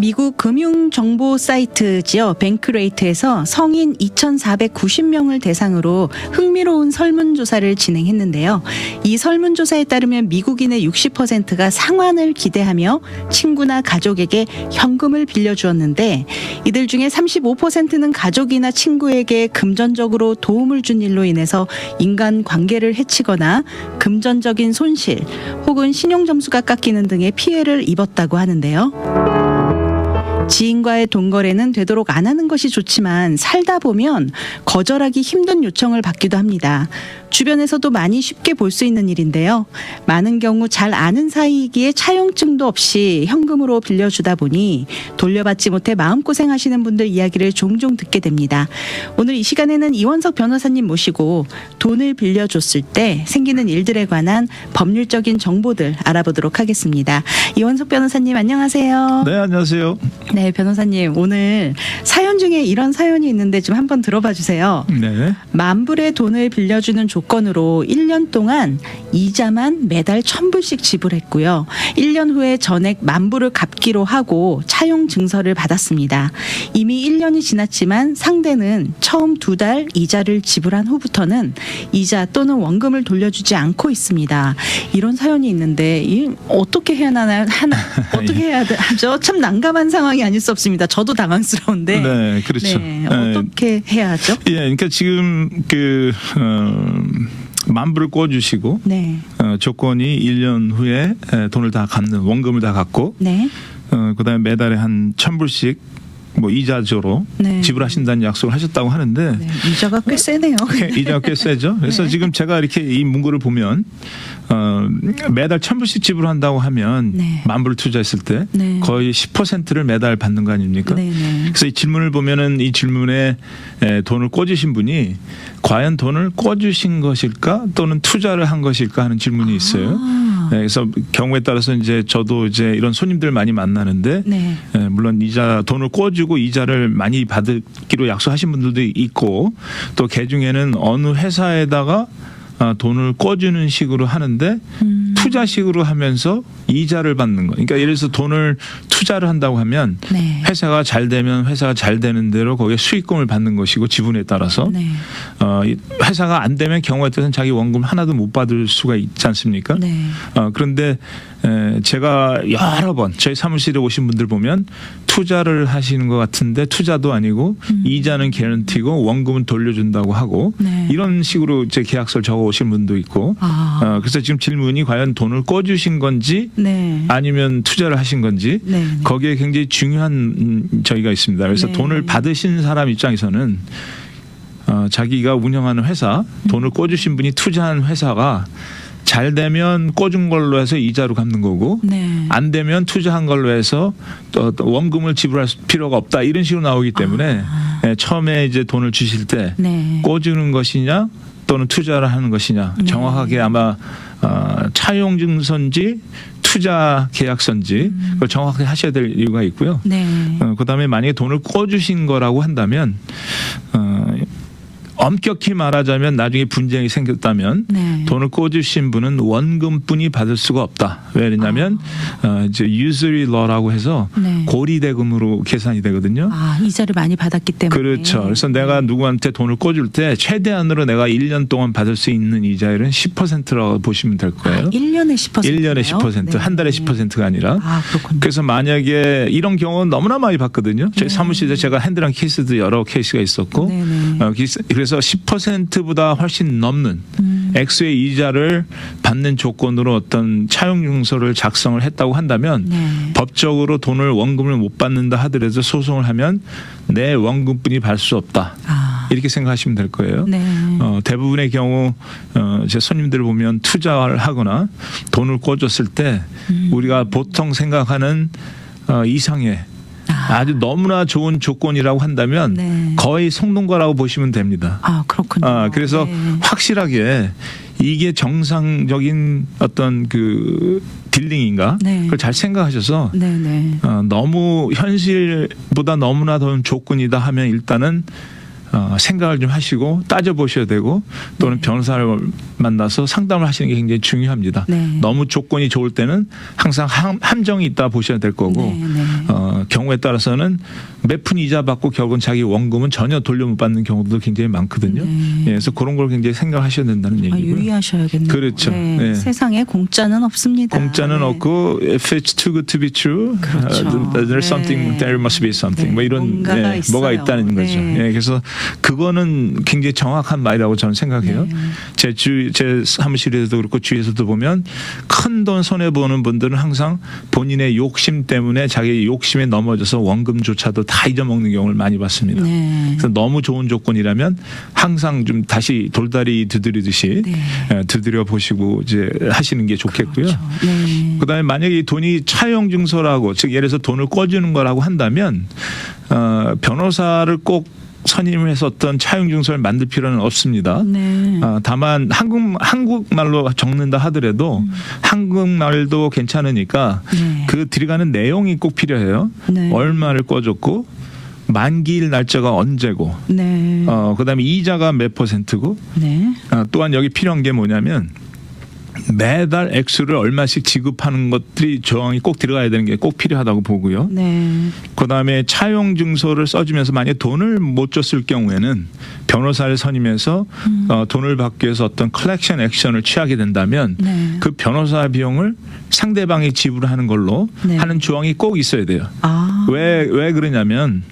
미국 금융정보 사이트지요. 뱅크레이트에서 성인 2,490명을 대상으로 흥미로운 설문조사를 진행했는데요. 이 설문조사에 따르면 미국인의 60%가 상환을 기대하며 친구나 가족에게 현금을 빌려주었는데 이들 중에 35%는 가족이나 친구에게 금전적으로 도움을 준 일로 인해서 인간관계를 해치거나 금전적인 손실 혹은 신용점수가 깎이는 등의 피해를 입었다고 하는데요. 지인과의 돈거래는 되도록 안 하는 것이 좋지만 살다 보면 거절하기 힘든 요청을 받기도 합니다. 주변에서도 많이 쉽게 볼 수 있는 일인데요. 많은 경우 잘 아는 사이이기에 차용증도 없이 현금으로 빌려주다 보니 돌려받지 못해 마음고생하시는 분들 이야기를 종종 듣게 됩니다. 오늘 이 시간에는 이원석 변호사님 모시고 돈을 빌려줬을 때 생기는 일들에 관한 법률적인 정보들 알아보도록 하겠습니다. 이원석 변호사님 안녕하세요. 네, 안녕하세요. 네, 변호사님 오늘 사연 중에 이런 사연이 있는데 좀 한번 들어봐 주세요. 네. 만불의 돈을 빌려주는 조건으로 1년 동안 이자만 매달 1,000불씩 지불했고요. 1년 후에 전액 만불을 갚기로 하고 차용 증서를 받았습니다. 이미 1년이 지났지만 상대는 처음 2달 이자를 지불한 후부터는 이자 또는 원금을 돌려주지 않고 있습니다. 이런 사연이 있는데 어떻게 해야 하나요? 어떻게 해야 하죠? 참 난감한 상황이 아닐 수 없습니다. 저도 당황스러운데. 네, 그렇죠. 네, 어떻게 해야 하죠? 예, 그러니까 지금 만불을 꿔주시고 네. 조건이 1년 후에 돈을 다 갚는 원금을 다 갚고 네. 그다음에 매달에 한 1,000불씩 뭐 이자조로 네. 지불하신다는 약속을 하셨다고 하는데 네, 이자가 꽤 세네요. 이자가 꽤 세죠. 그래서 네. 지금 제가 이렇게 이 문구를 보면 매달 1,000불씩 지불한다고 하면 네. 만불을 투자했을 때 네. 거의 10%를 매달 받는 거 아닙니까? 네, 네. 그래서 이 질문을 보면은 이 질문에 돈을 꿔주신 분이 과연 돈을 꿔주신 것일까 또는 투자를 한 것일까 하는 질문이 있어요. 네, 그래서 경우에 따라서 이제 저도 이제 이런 손님들 많이 만나는데 네. 물론 돈을 꿔주고 이자를 많이 받기로 약속하신 분들도 있고 또 그 중에는 어느 회사에다가 돈을 꿔주는 식으로 하는데 투자식으로 하면서 이자를 받는 거. 그러니까 예를 들어서 돈을 투자를 한다고 하면 네. 회사가 잘 되면 회사가 잘 되는 대로 거기에 수익금을 받는 것이고 지분에 따라서 네. 회사가 안 되면 경우에 따라서는 자기 원금 하나도 못 받을 수가 있지 않습니까? 네. 그런데 제가 여러 번 저희 사무실에 오신 분들 보면 투자를 하시는 것 같은데 투자도 아니고 이자는 개런티고 원금은 돌려준다고 하고 네. 이런 식으로 제 계약서를 적어 오신 분도 있고 그래서 지금 질문이 과연 돈을 꿔주신 건지 네. 아니면 투자를 하신 건지 네. 거기에 굉장히 중요한 저희가 있습니다. 그래서 네. 돈을 받으신 사람 입장에서는 자기가 운영하는 회사 돈을 꿔주신 분이 투자한 회사가 잘 되면 꿔준 걸로 해서 이자로 갚는 거고 네. 안 되면 투자한 걸로 해서 또 원금을 지불할 필요가 없다 이런 식으로 나오기 때문에 처음에 이제 돈을 주실 때 네. 꿔주는 것이냐 또는 투자를 하는 것이냐 정확하게 아마 차용증서인지 투자 계약서인지 그걸 정확하게 하셔야 될 이유가 있고요. 네. 그다음에 만약에 돈을 꿔주신 거라고 한다면 엄격히 말하자면 나중에 분쟁이 생겼다면 네. 돈을 꿔주신 분은 원금뿐이 받을 수가 없다. 왜냐하면 이제 usury law라고 해서 네. 고리대금으로 계산이 되거든요. 이자를 많이 받았기 때문에. 그렇죠. 그래서 내가 누구한테 돈을 꿔줄 때 최대한으로 내가 1년 동안 받을 수 있는 이자율은 10%라고 보시면 될 거예요. 1년에 10%. 1년에 10%, 네. 한 달에 10%가 아니라. 그렇군요. 그래서 만약에 이런 경우는 너무나 많이 봤거든요. 저희 네. 사무실에 제가 핸들한 케이스도 여러 케이스가 있었고 네네. 그래서 10%보다 훨씬 넘는 액수의 이자를 받는 조건으로 어떤 차용증서를 작성을 했다고 한다면 네. 법적으로 돈을 원금을 못 받는다 하더라도 소송을 하면 내 원금뿐이 받을 수 없다. 이렇게 생각하시면 될 거예요. 네. 대부분의 경우 제 손님들을 보면 투자를 하거나 돈을 꿔줬을 때 우리가 보통 생각하는 이상의 아주 너무나 좋은 조건이라고 한다면 네. 거의 속는 거라고 보시면 됩니다. 그렇군요. 그래서 네. 확실하게 이게 정상적인 어떤 그 딜링인가 네. 그걸 잘 생각하셔서 네네. 너무 현실보다 너무나 더 조건이다 하면 일단은 생각을 좀 하시고 따져보셔야 되고 또는 변호사를 만나서 상담을 하시는 게 굉장히 중요합니다. 네. 너무 조건이 좋을 때는 항상 함정이 있다 보셔야 될 거고 네, 네. 경우에 따라서는 몇 푼 이자 받고 결국은 자기 원금은 전혀 돌려 못 받는 경우도 굉장히 많거든요. 네. 예, 그래서 그런 걸 굉장히 생각하셔야 된다는 얘기고요. 유의하셔야겠네요. 그렇죠. 네. 네. 세상에 공짜는 없습니다. 공짜는 네. 없고 if it's too good to be true, 그렇죠. there's something, 네. there must be something. 네. 뭐 이런 뭔가가 있어요. 뭐가 있다는 거죠. 네. 예, 그래서 그거는 굉장히 정확한 말이라고 저는 생각해요. 네. 제 사무실에서도 그렇고 주위에서도 보면 큰 돈 손해 보는 분들은 항상 본인의 욕심 때문에 자기 욕심에 넘어져서 원금조차도 다 잊어먹는 경우를 많이 봤습니다. 네. 그래서 너무 좋은 조건이라면 항상 좀 다시 돌다리 두드리듯이 네. 두드려 보시고 이제 하시는 게 좋겠고요. 그렇죠. 네. 그다음에 만약에 이 돈이 차용 증서라고 즉 예를 들어서 돈을 꿔주는 거라고 한다면 변호사를 꼭 선임해서 어떤 차용 증서를 만들 필요는 없습니다. 네. 다만 한국말로 적는다 하더라도 한국말도 괜찮으니까 네. 그 들어가는 내용이 꼭 필요해요. 네. 얼마를 꿔줬고 만기일 날짜가 언제고 네. 그다음에 이자가 몇 %고 네. 또한 여기 필요한 게 뭐냐면 매달 액수를 얼마씩 지급하는 것들이 조항이 꼭 들어가야 되는 게 꼭 필요하다고 보고요. 네. 그다음에 차용 증서를 써주면서 만약에 돈을 못 줬을 경우에는 변호사를 선임해서 돈을 받기 위해서 어떤 컬렉션 액션을 취하게 된다면 네. 그 변호사 비용을 상대방이 지불하는 걸로 네. 하는 조항이 꼭 있어야 돼요. 왜 그러냐면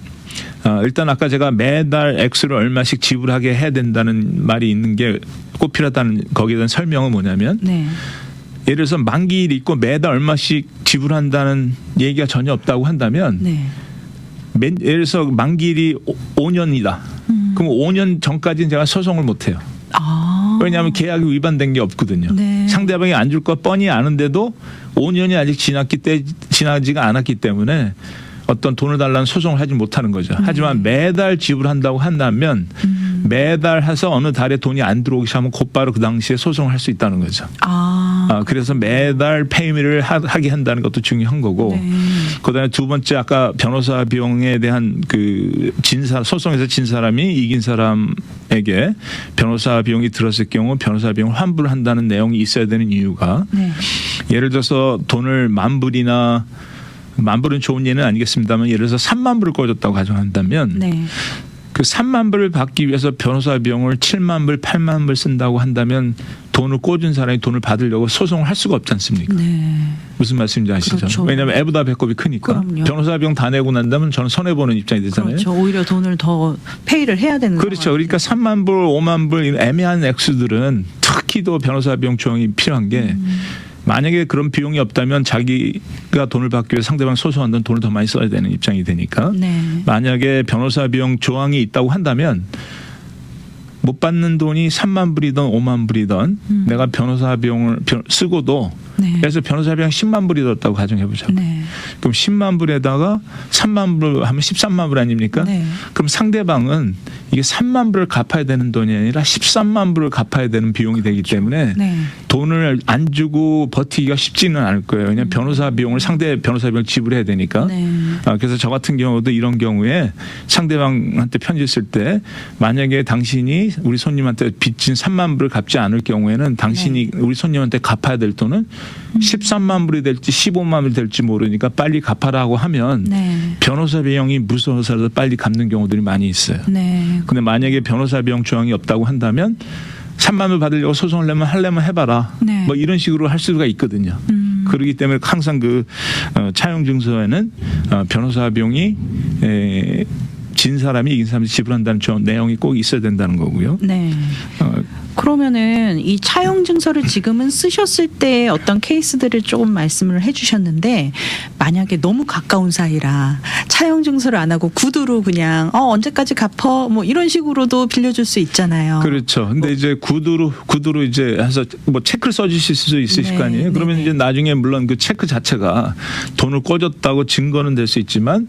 일단 아까 제가 매달 액수를 얼마씩 지불하게 해야 된다는 말이 있는 게 꼭 필요하다는 거기에 대한 설명은 뭐냐면 네. 예를 들어서 만기일이 있고 매달 얼마씩 지불한다는 얘기가 전혀 없다고 한다면 네. 예를 들어서 만기일이 5년이다. 그럼 5년 전까지는 제가 소송을 못 해요. 왜냐하면 계약이 위반된 게 없거든요. 네. 상대방이 안 줄 거 뻔히 아는데도 5년이 아직 지나지가 않았기 때문에 어떤 돈을 달라는 소송을 하지 못하는 거죠. 하지만 매달 지불한다고 한다면 매달 해서 어느 달에 돈이 안 들어오기 시작하면 곧바로 그 당시에 소송을 할 수 있다는 거죠. 그래서 매달 페이미를 하게 한다는 것도 중요한 거고 네. 그다음에 두 번째 아까 변호사 비용에 대한 그 소송에서 진 사람이 이긴 사람에게 변호사 비용이 들었을 경우 변호사 비용을 환불을 한다는 내용이 있어야 되는 이유가 네. 예를 들어서 돈을 10,000불이나 10,000불은 좋은 예는 아니겠습니다만 예를 들어서 30,000불을 꿔줬다고 가정한다면 네. 그 30,000불을 받기 위해서 변호사 비용을 70,000불, 80,000불 쓴다고 한다면 돈을 꿔준 사람이 돈을 받으려고 소송을 할 수가 없지 않습니까? 네. 무슨 말씀인지 아시죠? 그렇죠. 왜냐하면 애보다 배꼽이 크니까. 그럼요. 변호사 비용 다 내고 난다면 저는 손해보는 입장이 되잖아요. 그렇죠. 오히려 돈을 더 페이를 해야 되는 그렇죠. 그러니까 30,000불, 50,000불 이런 애매한 액수들은 특히 또 변호사 비용 조항이 필요한 게 만약에 그런 비용이 없다면 자기가 돈을 받기 위해 상대방 소송한다면 돈을 더 많이 써야 되는 입장이 되니까 네. 만약에 변호사 비용 조항이 있다고 한다면 못 받는 돈이 30,000불이든 50,000불이든 내가 변호사 비용을 쓰고도 네. 그래서 변호사 비용 100,000불이 들었다고 가정해보자고. 네. 그럼 100,000불에다가 30,000불 하면 130,000불 아닙니까? 네. 그럼 상대방은 이게 30,000불을 갚아야 되는 돈이 아니라 130,000불을 갚아야 되는 비용이 되기 때문에 네. 돈을 안 주고 버티기가 쉽지는 않을 거예요. 왜냐하면 변호사 비용을 상대 변호사 비용을 지불해야 되니까. 네. 그래서 저 같은 경우도 이런 경우에 상대방한테 편지 쓸 때 만약에 당신이 우리 손님한테 빚진 30,000불을 갚지 않을 경우에는 당신이 우리 손님한테 갚아야 될 돈은 130,000불이 될지 150,000불이 될지 모르니까 빨리 갚아라고 하면 네. 변호사 비용이 무서워서라도 빨리 갚는 경우들이 많이 있어요. 네. 근데 만약에 변호사 비용 조항이 없다고 한다면 30,000불 받으려고 소송을 하려면 해봐라. 네. 뭐 이런 식으로 할 수가 있거든요. 그렇기 때문에 항상 그 차용 증서에는 변호사 비용이 진 사람이 이긴 사람이 지불한다는 내용이 꼭 있어야 된다는 거고요. 네. 그러면은 이 차용 증서를 지금은 쓰셨을 때 어떤 케이스들을 조금 말씀을 해주셨는데 만약에 너무 가까운 사이라 차용 증서를 안 하고 구두로 그냥 언제까지 갚어 뭐 이런 식으로도 빌려줄 수 있잖아요. 그렇죠. 근데 이제 구두로 이제 해서 뭐 체크를 써주실 수 있으실 네, 거 아니에요. 그러면 네. 이제 나중에 물론 그 체크 자체가 돈을 꿔줬다고 증거는 될 수 있지만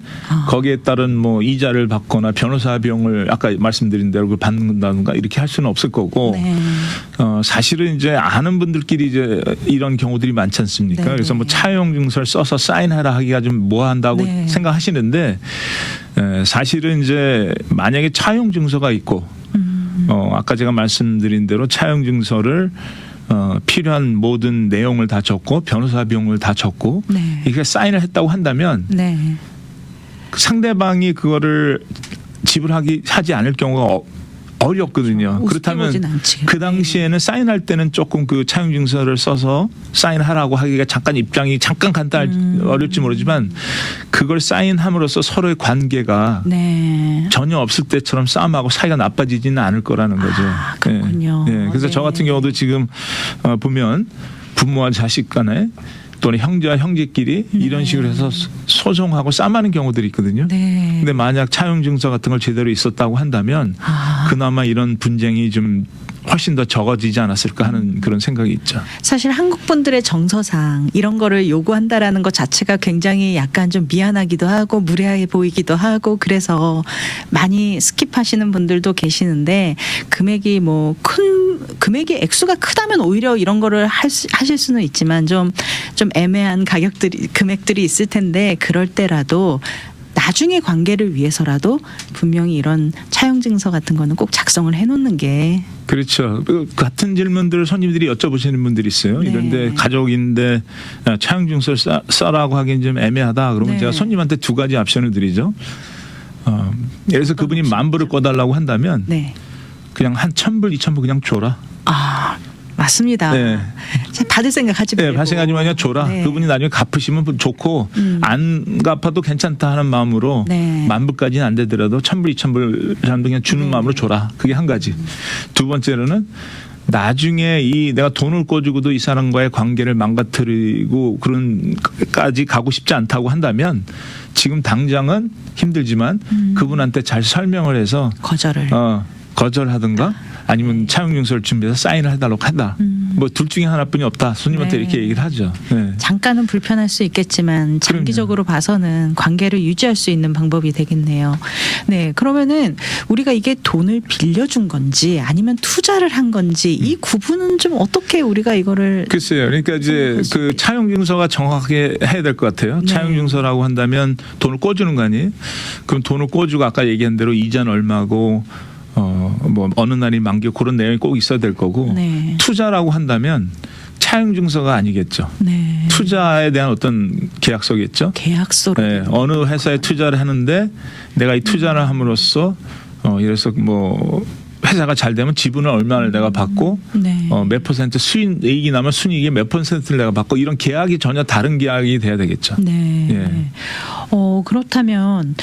거기에 따른 뭐 이자를 받거나 변호사 비용을 아까 말씀드린 대로 받는다든가 이렇게 할 수는 없을 거고. 네. 네. 사실은 이제 아는 분들끼리 이제 이런 경우들이 많지 않습니까? 네. 그래서 뭐 차용 증서를 써서 사인하라 하기가 좀 뭐한다고 네. 생각하시는데 사실은 이제 만약에 차용 증서가 있고 아까 제가 말씀드린 대로 차용 증서를 필요한 모든 내용을 다 적고 변호사 비용을 다 적고 네. 이게 사인을 했다고 한다면 네. 상대방이 그거를 하지 않을 경우가 어렵거든요. 우습게 그렇다면 보진 않지. 그 당시에는 사인할 때는 조금 그 차용 증서를 써서 사인하라고 하기가 잠깐 입장이 잠깐 어렵지 모르지만 그걸 사인함으로써 서로의 관계가 네. 전혀 없을 때처럼 싸움하고 사이가 나빠지지는 않을 거라는 거죠. 아, 그렇군요. 예, 예. 그래서 저 같은 네. 경우도 지금 보면 부모와 자식 간에 또는 형제와 형제끼리 이런 식으로 해서 소송하고 싸움하는 경우들이 있거든요. 네. 근데 만약 차용 증서 같은 걸 제대로 있었다고 한다면 그나마 이런 분쟁이 좀 훨씬 더 적어지지 않았을까 하는 그런 생각이 있죠. 사실 한국 분들의 정서상 이런 거를 요구한다라는 것 자체가 굉장히 약간 좀 미안하기도 하고 무례해 보이기도 하고 그래서 많이 스킵하시는 분들도 계시는데 금액이 금액이 액수가 크다면 오히려 이런 거를 하실 수는 있지만 좀 애매한 금액들이 있을 텐데 그럴 때라도 나중에 관계를 위해서라도 분명히 이런 차용 증서 같은 거는 꼭 작성을 해놓는 게 그렇죠. 같은 질문들을 손님들이 여쭤보시는 분들이 있어요. 네. 이런데 가족인데 차용 증서를 써라고 하기엔 좀 애매하다. 그러면 네. 제가 손님한테 두 가지 옵션을 드리죠. 예를 들어서 그분이 10,000불을 꺼달라고 한다면 네. 그냥 한 1,000불, 2,000불 그냥 줘라. 아 맞습니다. 네. 받을 생각하지 말고. 네, 발생하지 마냐 줘라. 네. 그분이 나중에 갚으시면 좋고 안 갚아도 괜찮다 하는 마음으로 네. 10,000불까지는 안 되더라도 1,000불, 2,000불 정도 그냥 주는 마음으로 줘라. 그게 한 가지. 두 번째로는 나중에 내가 돈을 꿔주고도 이 사람과의 관계를 망가뜨리고 그런까지 가고 싶지 않다고 한다면 지금 당장은 힘들지만 그분한테 잘 설명을 해서 거절하든가 아니면 차용 증서를 준비해서 사인을 해달라고 한다. 뭐 둘 중에 하나뿐이 없다. 손님한테 네. 이렇게 얘기를 하죠. 네. 잠깐은 불편할 수 있겠지만 장기적으로 봐서는 관계를 유지할 수 있는 방법이 되겠네요. 네, 그러면은 우리가 이게 돈을 빌려준 건지 아니면 투자를 한 건지 이 구분은 좀 어떻게 우리가 이거를 글쎄요. 그러니까 이제 그 차용 증서가 정확하게 해야 될 것 같아요. 네. 차용 증서라고 한다면 돈을 꿔주는 거 아니에요? 그럼 돈을 꿔주고 아까 얘기한 대로 이자는 얼마고 뭐 어느 날이 만기 그런 내용이 꼭 있어야 될 거고 네. 투자라고 한다면 차용 증서가 아니겠죠. 네. 투자에 대한 어떤 계약서겠죠. 계약서로 네, 어느 회사에 투자를 하는데 내가 이 투자를 함으로써 이래서 뭐 회사가 잘 되면 지분을 얼마를 내가 받고 네. 몇 퍼센트 수익이 나면 순이익의 몇 퍼센트를 내가 받고 이런 계약이 전혀 다른 계약이 돼야 되겠죠. 네. 예. 그렇다면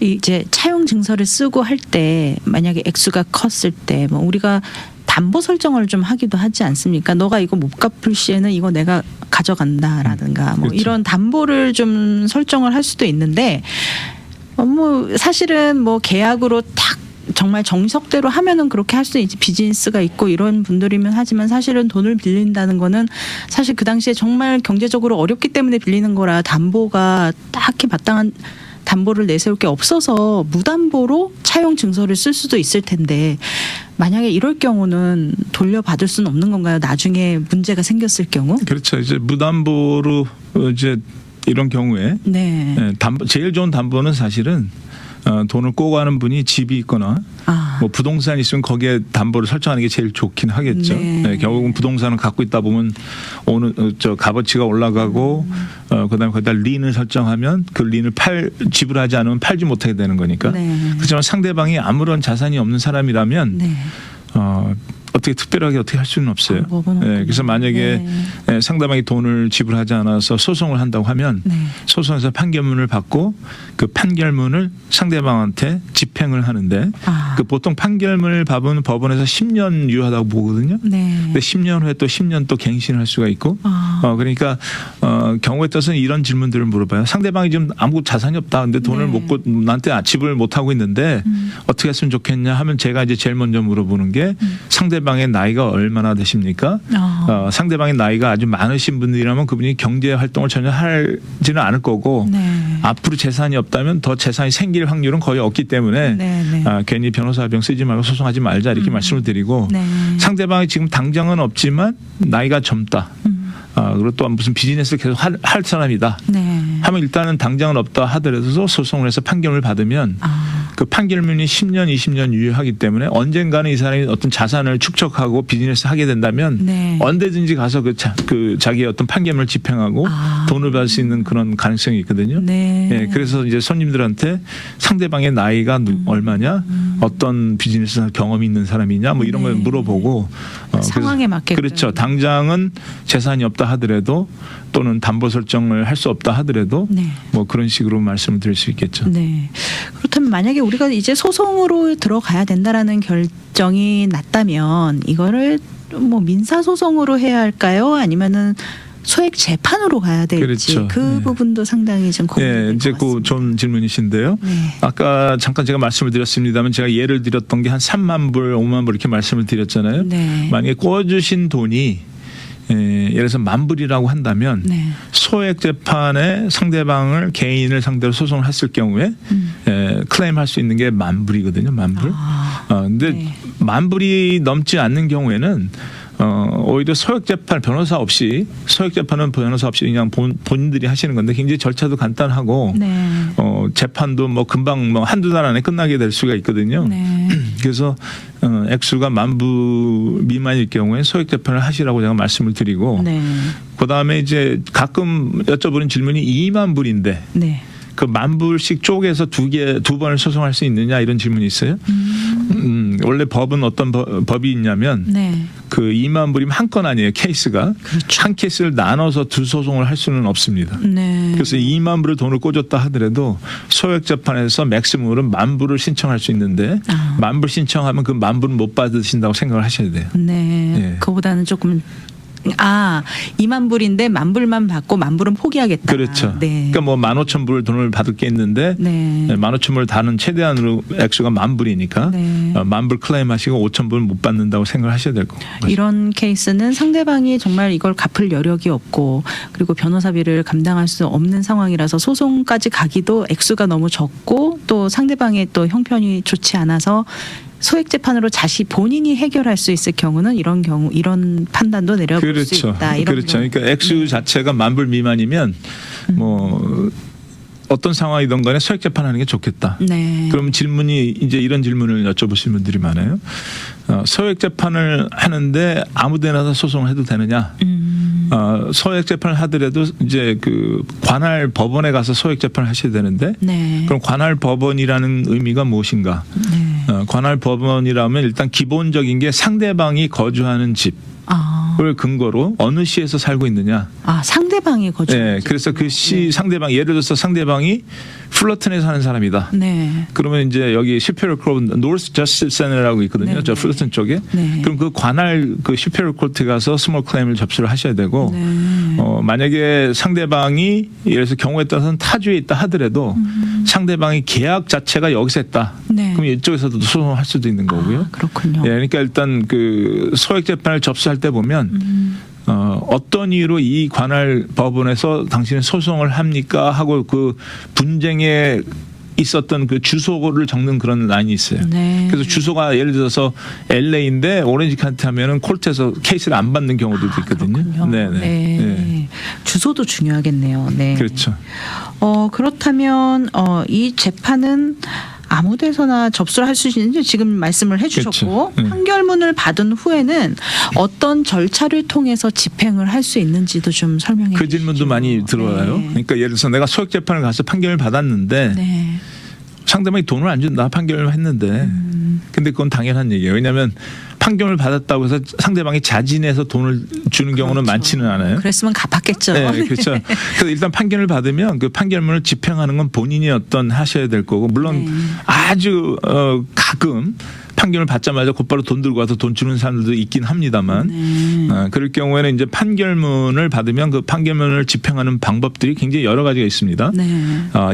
이제 차용 증서를 쓰고 할 때 만약에 액수가 컸을 때 뭐 우리가 담보 설정을 좀 하기도 하지 않습니까? 너가 이거 못 갚을 시에는 이거 내가 가져간다라든가 뭐 그렇죠. 이런 담보를 좀 설정을 할 수도 있는데 뭐 사실은 뭐 계약으로 딱 정말 정석대로 하면은 그렇게 할 수 있지 비즈니스가 있고 이런 분들이면 하지만 사실은 돈을 빌린다는 거는 사실 그 당시에 정말 경제적으로 어렵기 때문에 빌리는 거라 담보가 딱히 마땅한 담보를 내세울 게 없어서 무담보로 차용 증서를 쓸 수도 있을 텐데 만약에 이럴 경우는 돌려받을 수는 없는 건가요? 나중에 문제가 생겼을 경우? 그렇죠. 이제 무담보로 이제 이런 경우에 네. 제일 좋은 담보는 사실은 돈을 꼬고 하는 분이 집이 있거나 뭐 부동산이 있으면 거기에 담보를 설정하는 게 제일 좋긴 하겠죠. 네. 네, 결국은 부동산을 갖고 있다 보면 값어치가 올라가고 그다음에 거기다 린을 설정하면 그 린을 지불하지 않으면 팔지 못하게 되는 거니까. 네. 그렇지만 상대방이 아무런 자산이 없는 사람이라면 네. 어떻게 특별하게 어떻게 할 수는 없어요. 방법은 없군요. 그래서 만약에 상대방이 돈을 지불하지 않아서 소송을 한다고 하면 네. 소송에서 판결문을 받고 그 판결문을 상대방한테 집행을 하는데 그 보통 판결문을 받으면 법원에서 10년 유효하다고 보거든요. 네. 근데 10년 후에 또 10년 또 갱신을 할 수가 있고 그러니까 경우에 따라서는 이런 질문들을 물어봐요. 상대방이 지금 아무 자산이 없다. 근데 돈을 나한테 지불을 못 하고 있는데 어떻게 했으면 좋겠냐 하면 제가 이제 제일 먼저 물어보는 게 상대 상대방의 나이가 얼마나 되십니까? 상대방의 나이가 아주 많으신 분들이라면 그분이 경제 활동을 전혀 하지는 않을 거고 네. 앞으로 재산이 없다면 더 재산이 생길 확률은 거의 없기 때문에 네, 네. 괜히 변호사 비용 쓰지 말고 소송하지 말자 이렇게 말씀을 드리고 네. 상대방이 지금 당장은 없지만 나이가 젊다. 그리고 또 무슨 비즈니스를 계속 할 사람이다. 네. 하면 일단은 당장은 없다 하더라도 소송을 해서 판결을 받으면 그 판결문이 10년, 20년 유효하기 때문에 언젠가는 이 사람이 어떤 자산을 축적하고 비즈니스 하게 된다면 네. 언제든지 가서 그 자기의 어떤 판결문을 집행하고 돈을 받을 수 있는 그런 가능성이 있거든요. 네. 예, 그래서 이제 손님들한테 상대방의 나이가 얼마냐, 어떤 비즈니스 경험이 있는 사람이냐, 뭐 이런 걸 네. 물어보고 상황에 맞게끔. 그렇죠. 당장은 재산이 없다 하더라도 또는 담보 설정을 할 수 없다 하더라도 네. 뭐 그런 식으로 말씀을 드릴 수 있겠죠. 네. 그렇다면 만약에 우리가 이제 소송으로 들어가야 된다라는 결정이 났다면 이거를 뭐 민사 소송으로 해야 할까요? 아니면은 소액 재판으로 가야 될지 그렇죠. 그 네. 부분도 상당히 좀 고민이 예, 될 이제 것 그 같습니다. 좋은 질문이신데요. 네. 아까 잠깐 제가 말씀을 드렸습니다만 제가 예를 드렸던 게 한 3만 불, 5만 불 이렇게 말씀을 드렸잖아요. 네. 만약에 꿔주신 돈이 예를 들어서 10,000불이라고 한다면 네. 소액 재판에 상대방을 개인을 상대로 소송을 했을 경우에 클레임할 수 있는 게 10,000불이거든요. 10,000불. 근데 네. 10,000불이 넘지 않는 경우에는 오히려 소액 재판 변호사 없이 소액 재판은 변호사 없이 그냥 본인들이 하시는 건데 굉장히 절차도 간단하고 네. 재판도 뭐 금방 뭐 한두 달 안에 끝나게 될 수가 있거든요. 네. 그래서 액수가 10,000불 미만일 경우에 소액 재판을 하시라고 제가 말씀을 드리고 네. 그다음에 이제 가끔 여쭤보는 질문이 2만 불인데 네. 그 10,000불씩 쪼개서 두 번을 소송할 수 있느냐 이런 질문이 있어요. 원래 법은 어떤 법이 있냐면 네. 그 2만 불이면 한 건 아니에요. 케이스가. 그렇죠. 한 케이스를 나눠서 두 소송을 할 수는 없습니다. 네. 그래서 2만 불을 돈을 꽂았다 하더라도 소액 재판에서 맥시멈으로 10,000불을 신청할 수 있는데 10,000불 신청하면 그 10,000불은 못 받으신다고 생각을 하셔야 돼요. 네. 예. 그거보다는 조금 2만 불인데 10,000불만 받고 10,000불은 포기하겠다. 그렇죠. 네. 그러니까 뭐 15,000불 돈을 받을 게 있는데 네. 15,000불 다는 최대한으로 액수가 10,000불이니까 네. 10,000불 클레임하시고 5,000불 못 받는다고 생각을 하셔야 될 거고. 이런 케이스는 상대방이 정말 이걸 갚을 여력이 없고 그리고 변호사비를 감당할 수 없는 상황이라서 소송까지 가기도 액수가 너무 적고 또 상대방의 또 형편이 좋지 않아서 소액 재판으로 본인이 해결할 수 있을 경우는 이런 판단도 내려볼 수 그렇죠. 있다. 이런 그렇죠. 거. 그러니까 액수 자체가 10,000불 미만이면 뭐 어떤 상황이든 간에 소액 재판하는 게 좋겠다. 네. 그럼 질문이 이제 이런 질문을 여쭤보시는 분들이 많아요. 소액 재판을 하는데 아무데나 소송을 해도 되느냐? 소액 재판을 하더라도 이제 그 관할 법원에 가서 소액 재판을 하셔야 되는데 네. 그럼 관할 법원이라는 의미가 무엇인가? 네. 관할 법원이라면 일단 기본적인 게 상대방이 거주하는 집을 근거로 어느 시에서 살고 있느냐. 상대방이 거주. 네, 그래서 그 시 상대방 예를 들어서 상대방이 플러튼에 사는 사람이다. 네. 그러면 이제 여기 슈페리어 코트 노스 저스티스 센터라고 있거든요. 네, 저 네. 플러튼 쪽에. 네. 그럼 그 관할 그 슈페리어 코트 가서 스몰 클레임을 접수를 하셔야 되고 네. 만약에 상대방이 예를 들어서 경우에 따라서는 타주에 있다 하더라도 상대방이 계약 자체가 여기서 했다. 네. 그럼 이쪽에서도 소송할 수도 있는 거고요. 그렇군요. 예, 그러니까 일단 그 소액 재판을 접수할 때 보면 어떤 이유로 이 관할 법원에서 당신은 소송을 합니까 하고 그 분쟁에 있었던 그 주소를 적는 그런 라인이 있어요. 네. 그래서 주소가 예를 들어서 LA인데 오렌지 카운티 하면은 콜트에서 케이스를 안 받는 경우도 있거든요. 그렇군요. 네. 주소도 중요하겠네요. 네. 그렇죠. 그렇다면 이 재판은 아무 데서나 접수를 할 수 있는지 지금 말씀을 해주셨고 그렇죠. 판결문을 받은 후에는 어떤 절차를 통해서 집행을 할 수 있는지도 좀 설명해 주시죠. 그 질문도 많이 들어와요. 네. 그러니까 예를 들어서 내가 소액 재판을 가서 판결을 받았는데 네. 상대방이 돈을 안 준다 판결을 했는데 근데 그건 당연한 얘기예요. 왜냐하면 판결을 받았다고 해서 상대방이 자진해서 돈을 주는 경우는 그렇죠. 많지는 않아요. 그랬으면 갚았겠죠. 네, 그렇죠. 그래서 일단 판결을 받으면 그 판결문을 집행하는 건 본인이 하셔야 될 거고 물론 네. 아주 가끔 판결을 받자마자 곧바로 돈 들고 와서 돈 주는 사람들도 있긴 합니다만 그럴 경우에는 이제 판결문을 받으면 그 판결문을 집행하는 방법들이 굉장히 여러 가지가 있습니다.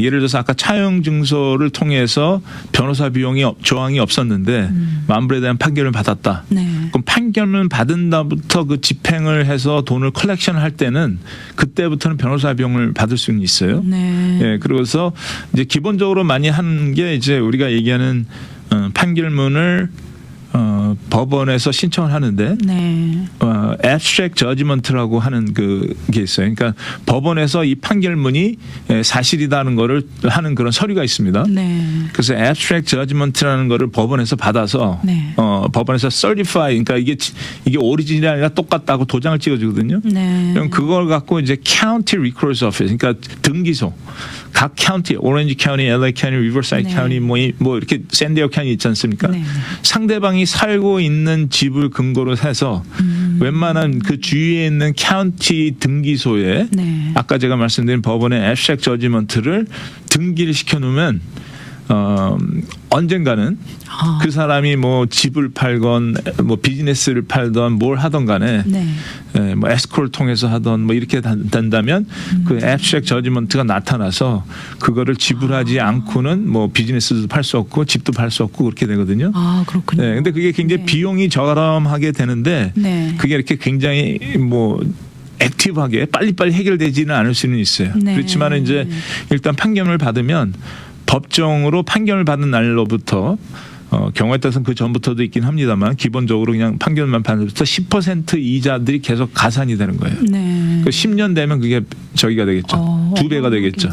예를 들어서 아까 차용 증서를 통해서 변호사 비용이 조항이 없었는데 만불에 대한 판결을 받았다. 그럼 판결문 받은 다부터 그 집행을 해서 돈을 컬렉션 할 때는 그때부터는 변호사 비용을 받을 수는 있어요. 예, 그래서 이제 기본적으로 많이 하는 게 이제 우리가 얘기하는 판결문을 법원에서 신청을 하는데 abstract judgment라고 하는 그게 있어요. 그러니까 법원에서 이 판결문이 사실이다는 거를 하는 그런 서류가 있습니다. 그래서 abstract judgment라는 거를 법원에서 받아서 법원에서 certify, 그러니까 이게 오리지널이 아니라 똑같다고 도장을 찍어주거든요. 그럼 그걸 갖고 이제 county records office, 그러니까 등기소, 각 카운티, 오렌지 카운티, LA 카운티, 리버사이드 카운티, 뭐 이렇게 샌디에고 카운티 있지 않습니까? 상대방이 살고 있는 집을 근거로 해서 웬만한 그 주위에 있는 카운티 등기소에 아까 제가 말씀드린 법원의 abstract judgment를 등기를 시켜놓으면 언젠가는 그 사람이 뭐 집을 팔건 뭐 비즈니스를 팔던 뭘 하던 간에 뭐 에스코를 통해서 하던 뭐 이렇게 된다면 그 abstract judgment가 나타나서 그거를 지불하지 않고는 뭐 비즈니스도 팔 수 없고 집도 팔 수 없고 그렇게 되거든요. 그렇군요. 근데 그게 굉장히 비용이 저렴하게 되는데 그게 이렇게 굉장히 뭐 액티브하게 빨리빨리 해결되지는 않을 수는 있어요. 그렇지만 이제 일단 판결을 받으면 법정으로 판결을 받은 날로부터 경우에 따라서는 그 전부터도 있긴 합니다만 기본적으로 그냥 판결만 받는 부터 10% 이자들이 계속 가산이 되는 거예요. 그 10년 되면 그게 저기가 되겠죠. 2배가 되겠죠.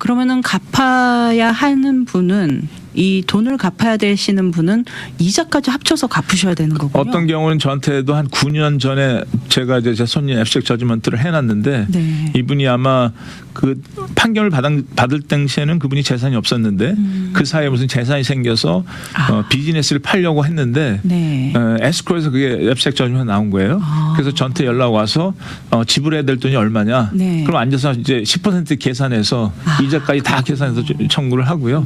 그러면은 갚아야 하는 분은 이 돈을 갚아야 되시는 분은 이자까지 합쳐서 갚으셔야 되는 거군요. 어떤 경우는 저한테도 한 9년 전에 제가 이제 제 손님 abstract judgment를 해놨는데 이분이 아마 그 판결을 받을 당시에는 그분이 재산이 없었는데 그 사이에 무슨 재산이 생겨서 비즈니스를 팔려고 했는데 에스크로에서 그게 abstract judgment 나온 거예요. 그래서 저한테 연락 와서 지불해야 될 돈이 얼마냐. 그럼 앉아서 이제 10% 계산해서 이자까지 다 계산해서 청구를 하고요.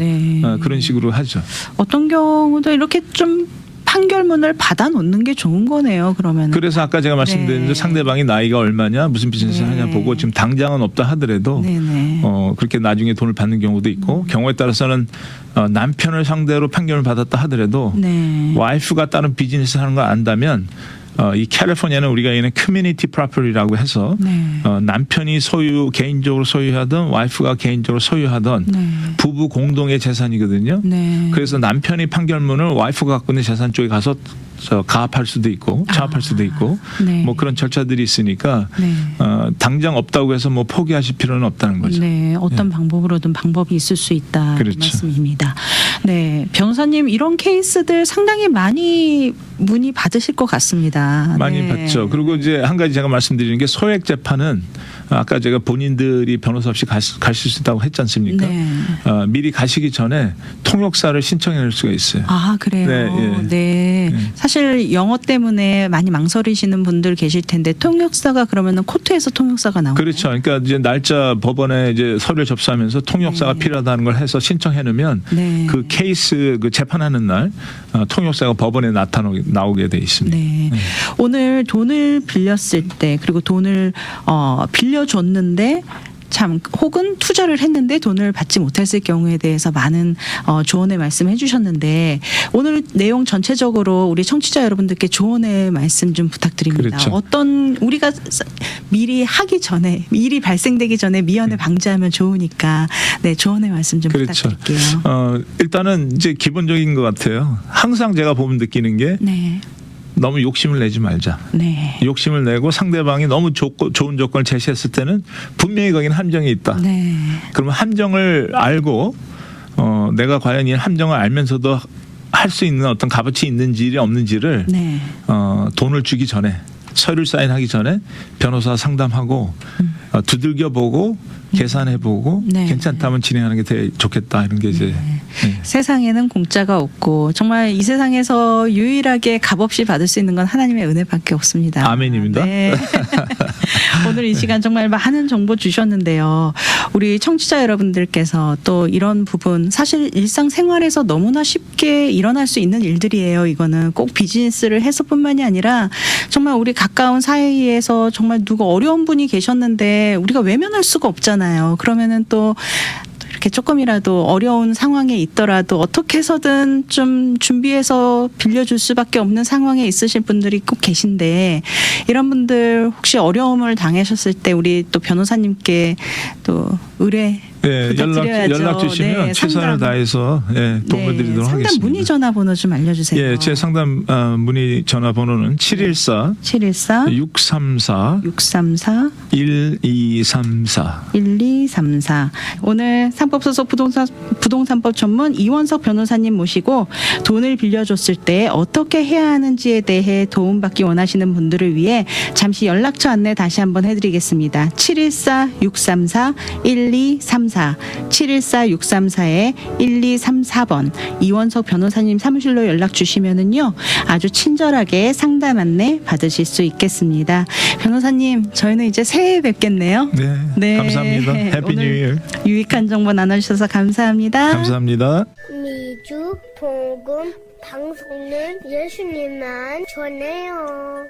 그런 식으로 하죠. 어떤 경우도 이렇게 좀 판결문을 받아놓는 게 좋은 거네요. 그러면. 그래서 아까 제가 말씀드린 상대방이 나이가 얼마냐, 무슨 비즈니스를 하냐 보고 지금 당장은 없다 하더라도 그렇게 나중에 돈을 받는 경우도 있고 경우에 따라서는 남편을 상대로 판결을 받았다 하더라도 와이프가 다른 비즈니스 하는 거 안다면 이 캘리포니아는 우리가 얘는 커뮤니티 프로퍼티라고 해서 남편이 개인적으로 소유하던 와이프가 개인적으로 소유하던 부부 공동의 재산이거든요. 그래서 남편이 판결문을 와이프가 갖고 있는 재산 쪽에 가서 가압할 수도 있고 차압할 수도 있고 뭐 그런 절차들이 있으니까 당장 없다고 해서 뭐 포기하실 필요는 없다는 거죠. 어떤 방법으로든 방법이 있을 수 있다. 그렇죠. 말씀입니다. 변호사님 이런 케이스들 상당히 많이 문의 받으실 것 같습니다. 많이 받죠. 그리고 이제 한 가지 제가 말씀드리는 게 소액 재판은 아까 제가 본인들이 변호사 없이 가실 수 있다고 했지 않습니까? 미리 가시기 전에 통역사를 신청해 낼 수가 있어요. 그래요? 사실 영어 때문에 많이 망설이시는 분들 계실 텐데 통역사가 그러면은 코트에서 통역사가 나오나요? 그렇죠. 그러니까 이제 날짜 법원에 이제 서류를 접수하면서 통역사가 필요하다는 걸 해서 신청해 놓으면 그 케이스 그 재판하는 날 통역사가 법원에 나오게 돼 있습니다. 오늘 돈을 빌렸을 때 그리고 돈을 빌려줬는데 혹은 투자를 했는데 돈을 받지 못했을 경우에 대해서 많은 조언의 말씀 해주셨는데 오늘 내용 전체적으로 우리 청취자 여러분들께 조언의 말씀 좀 부탁드립니다. 어떤 우리가 미리 하기 전에 일이 발생되기 전에 미연에 방지하면 좋으니까 조언의 말씀 좀 부탁드릴게요. 일단은 이제 기본적인 것 같아요. 항상 제가 보면 느끼는 게 너무 욕심을 내지 말자. 욕심을 내고 상대방이 너무 좋은 조건을 제시했을 때는 분명히 거기는 함정이 있다. 그러면 함정을 알고 내가 과연 이 함정을 알면서도 할 수 있는 어떤 값어치 있는지 없는지를 돈을 주기 전에 서류 사인하기 전에 변호사 상담하고 두들겨보고 계산해보고 괜찮다면 진행하는 게 되게 좋겠다 이런 게 이제 세상에는 공짜가 없고 정말 이 세상에서 유일하게 값없이 받을 수 있는 건 하나님의 은혜밖에 없습니다. 아멘입니다. 오늘 오늘 이 시간 정말 많은 정보 주셨는데요. 우리 청취자 여러분들께서 또 이런 부분 사실 일상생활에서 너무나 쉽게 일어날 수 있는 일들이에요. 이거는 꼭 비즈니스를 해서뿐만이 아니라 정말 우리 가까운 사이에서 정말 누구 어려운 분이 계셨는데 우리가 외면할 수가 없잖아요. 그러면은 또 이렇게 조금이라도 어려운 상황에 있더라도 어떻게 해서든 좀 준비해서 빌려줄 수밖에 없는 상황에 있으신 분들이 꼭 계신데 이런 분들 혹시 어려움을 당하셨을 때 우리 또 변호사님께 또 의뢰 네, 부탁드려야죠. 연락 주시면 네, 최선을 상담. 다해서 도움을 드리도록 상담 하겠습니다. 문의 전화번호 좀 알려주세요. 예, 제 상담 문의 전화번호는 714 634 634 1234. 1234. 오늘 상법소속 부동산법 전문 이원석 변호사님 모시고 돈을 빌려줬을 때 어떻게 해야 하는지에 대해 도움받기 원하시는 분들을 위해 잠시 연락처 안내 다시 한번 해드리겠습니다. 714-634-1234 714-634-1234번 이원석 변호사님 사무실로 연락 주시면은요 아주 친절하게 상담 안내 받으실 수 있겠습니다. 변호사님 저희는 이제 새해 뵙겠네요. 네, 감사합니다. 해피 뉴 이어. 유익한 정보 나눠주셔서 감사합니다. 감사합니다. 미주 복음 방송은 예수님만 전해요.